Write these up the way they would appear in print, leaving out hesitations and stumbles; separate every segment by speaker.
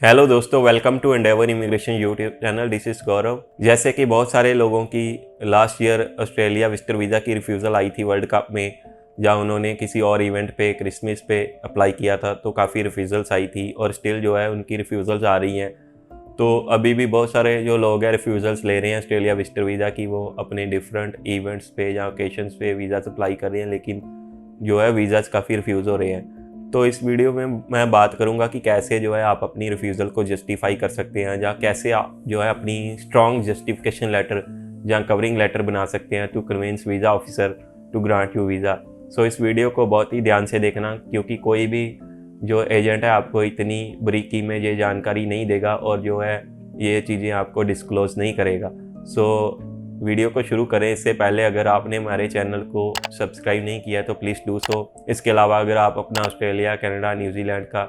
Speaker 1: Hello दोस्तों, welcome to endeavour immigration YouTube channel. This is Gaurav. जैसे कि बहुत सारे लोगों की last year Australia visitor visa की रिफ्यूज़ल आई थी वर्ल्ड कप में, जहाँ उन्होंने किसी और इवेंट पे क्रिसमस पे अप्लाई किया था, तो काफ़ी रिफ्यूज़ल्स आई थी और स्टिल जो है उनकी रिफ्यूज़ल्स आ रही हैं। तो अभी भी बहुत सारे जो लोग हैं रिफ्यूज़ल्स ले रहे हैं ऑस्ट्रेलिया विजिटर वीज़ा की, वो अपने डिफरेंट इवेंट्स पे या ओकेशंस पे वीज़ा अप्लाई कर रहे हैं, लेकिन जो है वीज़ाज़ काफ़ी रिफ्यूज़ हो रहे हैं। तो इस वीडियो में मैं बात करूंगा कि कैसे जो है आप अपनी रिफ्यूज़ल को जस्टिफाई कर सकते हैं, या कैसे आप जो है अपनी स्ट्रॉन्ग जस्टिफिकेशन लेटर या कवरिंग लेटर बना सकते हैं to convince visa officer to grant you visa. So इस वीडियो को बहुत ही ध्यान से देखना, क्योंकि कोई भी जो एजेंट है आपको इतनी बारीकी में ये जानकारी नहीं देगा और जो है ये चीज़ें आपको डिस्क्लोज नहीं करेगा। सो वीडियो को शुरू करें इससे पहले अगर आपने हमारे चैनल को सब्सक्राइब नहीं किया तो प्लीज़ डू सो। इसके अलावा अगर आप अपना ऑस्ट्रेलिया, कनाडा, न्यूजीलैंड का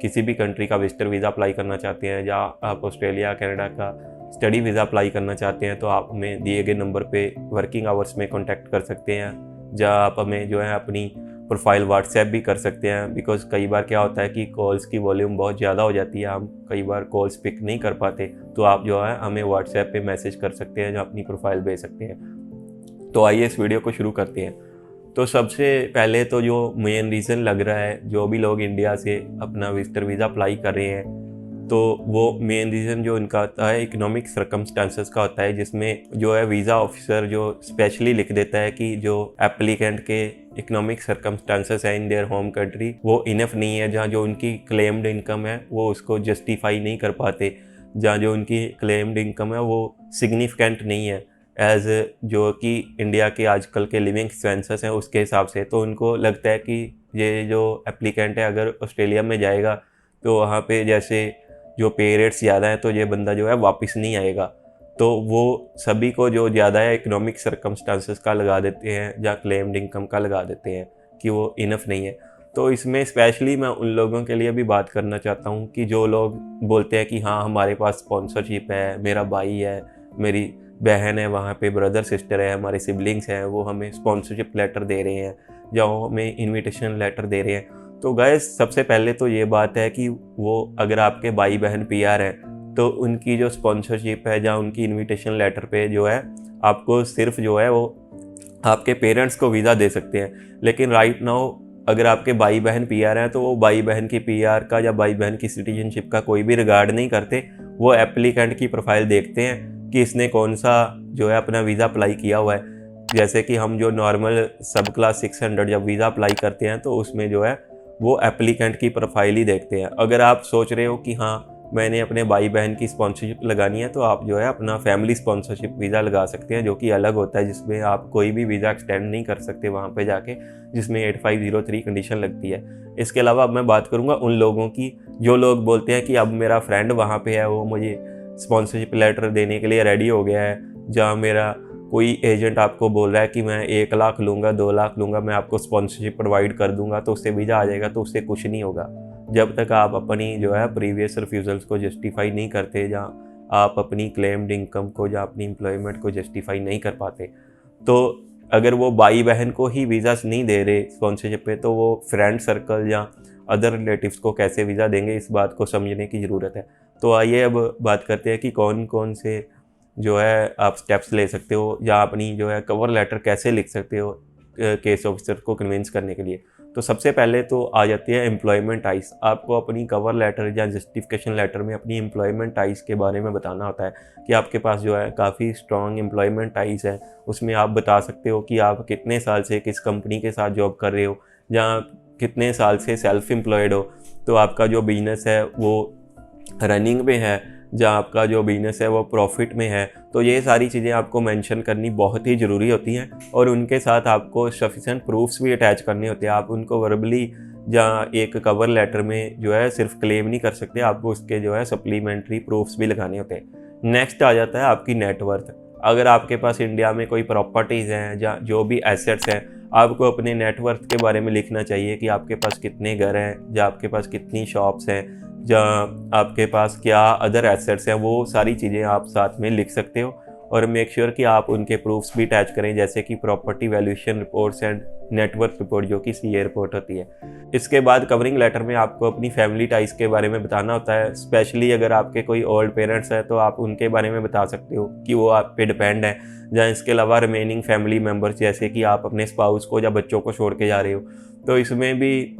Speaker 1: किसी भी कंट्री का विजिटर वीज़ा अप्लाई करना चाहते हैं, या आप ऑस्ट्रेलिया, कनाडा का स्टडी वीज़ा अप्लाई करना चाहते हैं, तो आप हमें दिए गए नंबर पे वर्किंग आवर्स में कॉन्टैक्ट कर सकते हैं, जहाँ आप हमें जो है अपनी प्रोफाइल व्हाट्सएप भी कर सकते हैं। बिकॉज कई बार क्या होता है कि कॉल्स की वॉल्यूम बहुत ज़्यादा हो जाती है, हम कई बार कॉल्स पिक नहीं कर पाते, तो आप जो है हमें व्हाट्सएप पे मैसेज कर सकते हैं, जो अपनी प्रोफाइल भेज सकते हैं। तो आइए इस वीडियो को शुरू करते हैं। तो सबसे पहले तो जो मेन रीज़न लग रहा है, जो भी लोग इंडिया से अपना विजिटर वीज़ा अप्लाई कर रहे हैं, तो वो मेन रीज़न जो इनका होता है इकोनॉमिक सर्कमस्टांसेस का होता है, जिसमें जो है वीज़ा ऑफिसर जो स्पेशली लिख देता है कि जो एप्लीकेंट के इकोनॉमिक सर्कमस्टांसेस है इन देयर होम कंट्री वो इनफ नहीं है, जहाँ जो उनकी क्लेम्ड इनकम है वो उसको जस्टिफाई नहीं कर पाते, जहाँ जो उनकी क्लेम्ड इनकम है वो सिग्निफिकेंट नहीं है एज जो कि इंडिया के आजकल के लिविंग एक्सपेंसेस हैं उसके हिसाब से। तो उनको लगता है कि ये जो एप्लीकेंट है अगर ऑस्ट्रेलिया में जाएगा तो वहाँ पे जैसे जो पे रेट्स ज़्यादा हैं तो ये बंदा जो है वापस नहीं आएगा, तो वो सभी को जो ज़्यादा है इकोनॉमिक सर्कमस्टांसेस का लगा देते हैं या क्लेम्ड इनकम का लगा देते हैं कि वो इनफ नहीं है। तो इसमें स्पेशली मैं उन लोगों के लिए भी बात करना चाहता हूँ कि जो लोग बोलते हैं कि हाँ हमारे पास स्पॉन्सरशिप है, मेरा भाई है, मेरी बहन है, वहाँ पे ब्रदर सिस्टर है, हमारे सिबलिंग्स हैं, वो हमें स्पॉन्सरशिप लेटर दे रहे हैं या वो हमें इन्विटेशन लेटर दे रहे हैं। तो गाइस सबसे पहले तो ये बात है कि वो अगर आपके भाई बहन पीआर हैं तो उनकी जो स्पॉन्सरशिप है या उनकी इनविटेशन लेटर पे जो है आपको सिर्फ जो है वो आपके पेरेंट्स को वीज़ा दे सकते हैं। लेकिन राइट नाउ अगर आपके भाई बहन पीआर हैं तो वो भाई बहन की पीआर का या भाई बहन की सिटीजनशिप का कोई भी रिगार्ड नहीं करते, वो एप्लीकेंट की प्रोफाइल देखते हैं कि इसने कौन सा जो है अपना वीज़ा अप्लाई किया हुआ है। जैसे कि हम जो नॉर्मल सब क्लास 600 जब वीज़ा अप्लाई करते हैं तो उसमें जो है वो एप्लीकेंट की प्रोफाइल ही देखते हैं। अगर आप सोच रहे हो कि हाँ मैंने अपने भाई बहन की स्पॉन्सरशिप लगानी है, तो आप जो है अपना फैमिली स्पॉन्सरशिप वीज़ा लगा सकते हैं, जो कि अलग होता है, जिसमें आप कोई भी वीज़ा एक्सटेंड नहीं कर सकते वहाँ पे जाके, जिसमें 8503 कंडीशन लगती है। इसके अलावा अब मैं बात करूँगा उन लोगों की जो लोग बोलते हैं कि अब मेरा फ्रेंड वहाँ पे है, वो मुझे स्पॉन्सरशिप लेटर देने के लिए रेडी हो गया है, जहाँ मेरा कोई एजेंट आपको बोल रहा है कि मैं 1 लाख लूँगा, 2 लाख लूँगा, मैं आपको स्पॉन्सरशिप प्रोवाइड कर दूंगा, तो उससे वीज़ा आ जाएगा, तो उससे कुछ नहीं होगा जब तक आप अपनी जो है प्रीवियस रिफ्यूज़ल्स को जस्टिफाई नहीं करते, या आप अपनी क्लेम्ड इनकम को या अपनी एम्प्लॉयमेंट को जस्टिफाई नहीं कर पाते। तो अगर वो भाई बहन को ही वीज़ा नहीं दे रहे स्पॉन्सरशिप पे, तो वो फ्रेंड सर्कल या अदर रिलेटिव्स को कैसे वीज़ा देंगे, इस बात को समझने की ज़रूरत है। तो आइए अब बात करते हैं कि कौन कौन से जो है आप स्टेप्स ले सकते हो या अपनी जो है कवर लेटर कैसे लिख सकते हो केस ऑफिसर को कन्विंस करने के लिए। तो सबसे पहले तो आ जाती है एम्प्लॉयमेंट टाइज। आपको अपनी कवर लेटर या जस्टिफिकेशन लेटर में अपनी एम्प्लॉयमेंट टाइज के बारे में बताना होता है कि आपके पास जो है काफ़ी स्ट्रॉन्ग एम्प्लॉयमेंट टाइज है। उसमें आप बता सकते हो कि आप कितने साल से किस कंपनी के साथ जॉब कर रहे हो, या कितने साल से सेल्फ एम्प्लॉयड हो, तो आपका जो बिजनेस है वो रनिंग में है, जहाँ आपका जो बिजनेस है वो प्रॉफिट में है। तो ये सारी चीज़ें आपको मेंशन करनी बहुत ही ज़रूरी होती हैं, और उनके साथ आपको सफिशेंट प्रूफ्स भी अटैच करने होते हैं। आप उनको वर्बली जहाँ एक कवर लेटर में जो है सिर्फ क्लेम नहीं कर सकते, आपको उसके जो है सप्लीमेंट्री प्रूफ्स भी लगाने होते हैं। नेक्स्ट आ जाता है आपकी नेटवर्थ। अगर आपके पास इंडिया में कोई प्रॉपर्टीज़ हैं या जो भी एसेट्स हैं, आपको अपने नेटवर्थ के बारे में लिखना चाहिए कि आपके पास कितने घर हैं, या आपके पास कितनी शॉप्स हैं, जहाँ आपके पास क्या अदर एसेट्स हैं, वो सारी चीज़ें आप साथ में लिख सकते हो। और मेक श्योर कि आप उनके प्रूफ्स भी अटैच करें, जैसे कि property valuation reports and network report जो कि CA रिपोर्ट होती है। इसके बाद कवरिंग लेटर में आपको अपनी फैमिली टाइज के बारे में बताना होता है। स्पेशली अगर आपके कोई ओल्ड पेरेंट्स हैं तो आप उनके बारे में बता सकते हो कि वो आप पे डिपेंड है। या इसके अलावा रिमेनिंग फैमिली मेम्बर्स, जैसे कि आप अपने स्पाउस को या बच्चों को छोड़ के जा रहे हो, तो इसमें भी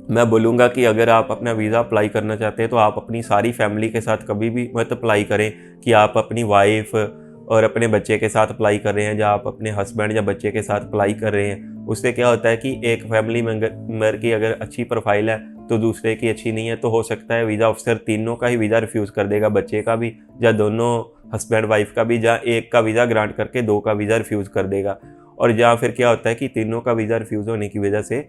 Speaker 1: मैं बोलूँगा कि अगर आप अपना वीज़ा अप्लाई करना चाहते हैं तो आप अपनी सारी फैमिली के साथ कभी भी मत अप्लाई करें कि आप अपनी वाइफ और अपने बच्चे के साथ अप्लाई कर रहे हैं या आप अपने हस्बैंड या बच्चे के साथ अप्लाई कर रहे हैं। उससे क्या होता है कि एक फैमिली मेम्बर की अगर अच्छी प्रोफाइल है तो दूसरे की अच्छी नहीं है, तो हो सकता है वीज़ा ऑफिसर तीनों का ही वीज़ा रिफ्यूज़ कर देगा, बच्चे का भी या दोनों हस्बैंड वाइफ का भी, या एक का वीज़ा ग्रांट करके दो का वीज़ा रिफ्यूज़ कर देगा। और या फिर क्या होता है कि तीनों का वीज़ा रिफ्यूज़ होने की वजह से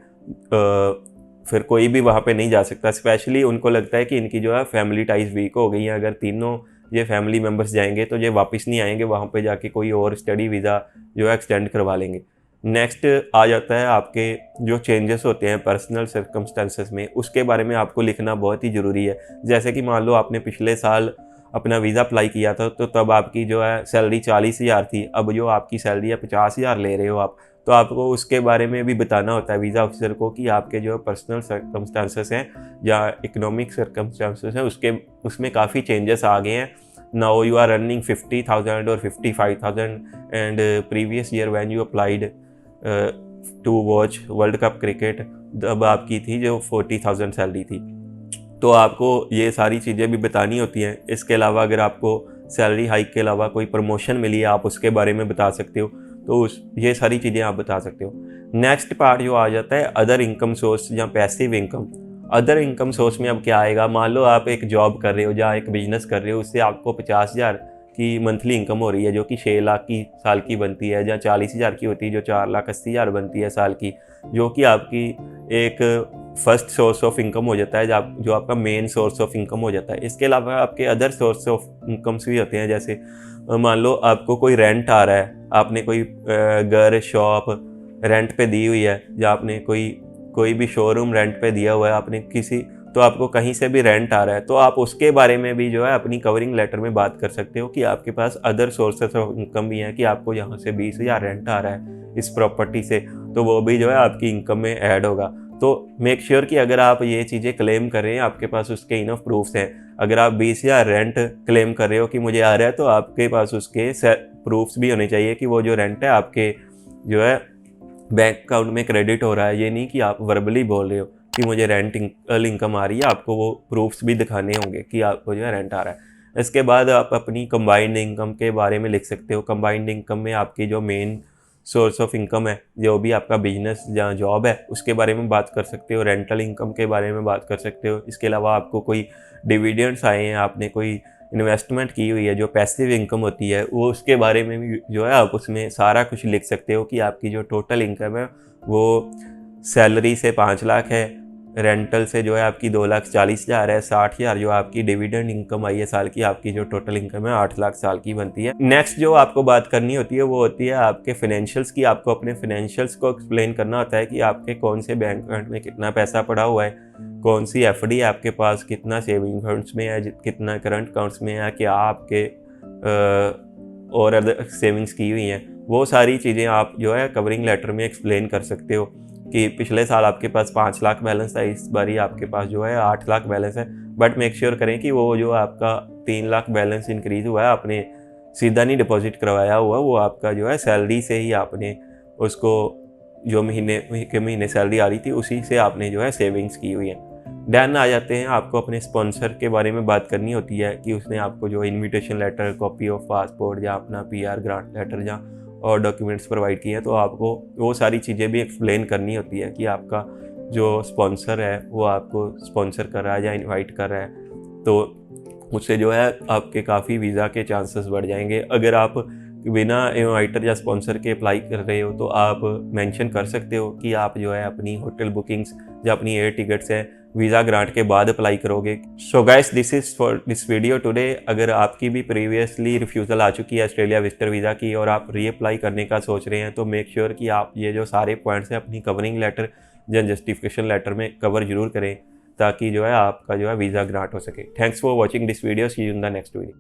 Speaker 1: फिर कोई भी वहाँ पे नहीं जा सकता। स्पेशली उनको लगता है कि इनकी जो है फैमिली टाइज वीक हो गई हैं, अगर तीनों ये फैमिली मेम्बर्स जाएंगे तो ये वापस नहीं आएंगे, वहाँ पे जाके कोई और स्टडी वीज़ा जो है एक्सटेंड करवा लेंगे। नेक्स्ट आ जाता है आपके जो चेंजेस होते हैं पर्सनल सर्कमस्टेंसेस में, उसके बारे में आपको लिखना बहुत ही ज़रूरी है। जैसे कि मान लो आपने पिछले साल अपना वीज़ा अप्लाई किया था तो तब आपकी जो है सैलरी 40,000 थी, अब जो आपकी सैलरी है 50,000 ले रहे हो आप, तो आपको उसके बारे में भी बताना होता है वीज़ा ऑफिसर को कि आपके जो पर्सनल सर्कमस्टांसेस हैं या इकोनॉमिक सर्कमस्टांसेस हैं उसमें काफ़ी चेंजेस आ गए हैं। नाउ यू आर अर्निंग 50,000 और 55,000 and previous year when you applied to watch World Cup cricket तब आपकी थी जो 40,000 सैलरी थी। तो आपको ये सारी चीज़ें भी बतानी होती हैं। इसके अलावा अगर आपको सैलरी हाइक के अलावा कोई प्रमोशन मिली है आप उसके बारे में बता सकते हो, तो ये सारी चीज़ें आप बता सकते हो। नेक्स्ट पार्ट जो आ जाता है अदर इनकम सोर्स या passive income. Other income source में अब क्या आएगा, मान लो आप एक जॉब कर रहे हो या एक बिजनेस कर रहे हो, उससे आपको 50,000 की मंथली इनकम हो रही है जो कि 6 लाख की साल की बनती है, या 40,000 की होती है जो 4,80,000 बनती है साल की, जो कि आपकी एक फर्स्ट सोर्स ऑफ इनकम हो जाता है, जो आपका मेन सोर्स ऑफ इनकम हो जाता है। इसके अलावा आपके अदर सोर्स ऑफ इनकम्स भी होते हैं, जैसे मान लो आपको कोई रेंट आ रहा है, आपने कोई घर शॉप रेंट पे दी हुई है, या आपने कोई भी शोरूम रेंट पे दिया हुआ है आपने किसी, तो आपको कहीं से भी रेंट आ रहा है, तो आप उसके बारे में भी जो है अपनी कवरिंग लेटर में बात कर सकते हो कि आपके पास अदर सोर्सेस ऑफ इनकम भी हैं, कि आपको यहाँ से 20,000 रेंट आ रहा है इस प्रॉपर्टी से, तो वो भी जो है आपकी इनकम में ऐड होगा। तो मेक श्योर कि अगर आप ये चीज़ें क्लेम कर रहे हैं आपके पास उसके इनफ प्रूफ्स हैं। अगर आप 20,000 रेंट क्लेम कर रहे हो कि मुझे आ रहा है, तो आपके पास उसके प्रूफ्स भी होने चाहिए कि वो जो रेंट है आपके जो है बैंक अकाउंट में क्रेडिट हो रहा है। ये नहीं कि आप वर्बली बोल रहे हो कि मुझे रेंट इनकम आ रही है, आपको वो प्रूफ्स भी दिखाने होंगे कि आपको जो है रेंट आ रहा है। इसके बाद आप अपनी कंबाइंड इनकम के बारे में लिख सकते हो। कंबाइंड इनकम में आपकी जो मेन सोर्स ऑफ इनकम है, जो भी आपका बिजनेस या जॉब है, उसके बारे में बात कर सकते हो। रेंटल इनकम के बारे में बात कर सकते हो। इसके अलावा आपको कोई डिविडेंड्स आए हैं, आपने कोई इन्वेस्टमेंट की हुई है जो पैसिव इनकम होती है, वो उसके बारे में भी जो है आप उसमें सारा कुछ लिख सकते हो कि आपकी जो टोटल इनकम है वो सैलरी से 5 लाख है, रेंटल से जो है आपकी 2,40,000 है, 60,000 जो आपकी डिविडेंड इनकम आई है साल की, आपकी जो टोटल इनकम है 8 लाख साल की बनती है। नेक्स्ट जो आपको बात करनी होती है वो होती है आपके फाइनेंशियल्स की। आपको अपने फाइनेंशियल्स को एक्सप्लेन करना होता है कि आपके कौन से बैंक अकाउंट में कितना पैसा पड़ा हुआ है, कौन सी एफडी है आपके पास, कितना सेविंग अकाउंट्स में है, कितना करंट अकाउंट्स में है, क्या आपके और अदर सेविंग्स की हुई हैं। वो सारी चीज़ें आप जो है कवरिंग लेटर में एक्सप्लेन कर सकते हो कि पिछले साल आपके पास 5 लाख बैलेंस था, इस बारी आपके पास जो है 8 लाख बैलेंस है। बट मेक श्योर करें कि वो जो आपका 3 लाख बैलेंस इंक्रीज़ हुआ है, आपने सीधा नहीं डिपॉजिट करवाया हुआ, वो आपका जो है सैलरी से ही आपने उसको जो महीने सैलरी आ रही थी उसी से आपने जो है सेविंग्स की हुई है। देन आ जाते हैं आपको अपने स्पॉन्सर के बारे में बात करनी होती है कि उसने आपको जो invitation letter, copy of passport या अपना PR ग्रांट लेटर या और डॉक्यूमेंट्स प्रोवाइड किए हैं, तो आपको वो सारी चीज़ें भी एक्सप्लेन करनी होती है कि आपका जो स्पॉन्सर है वो आपको स्पॉन्सर कर रहा है या इनवाइट कर रहा है, तो उससे जो है आपके काफ़ी वीज़ा के चांसेस बढ़ जाएंगे। अगर आप बिना इनवाइटर या स्पॉन्सर के अप्लाई कर रहे हो तो आप मेंशन कर सकते हो कि आप जो है अपनी होटल बुकिंग्स या अपनी एयर टिकट्स हैं वीज़ा ग्रांट के बाद अप्लाई करोगे। So guys, this is for this video today. अगर आपकी भी प्रीवियसली रिफ्यूज़ल आ चुकी है ऑस्ट्रेलिया विजिटर वीज़ा की और आप रीअप्लाई करने का सोच रहे हैं, तो मेक श्योर कि आप ये जो सारे पॉइंट्स हैं अपनी कवरिंग लेटर या जस्टिफिकेशन लेटर में कवर जरूर करें, ताकि जो है आपका जो है वीज़ा ग्रांट हो सके। Thanks for watching this video, see you in the next video.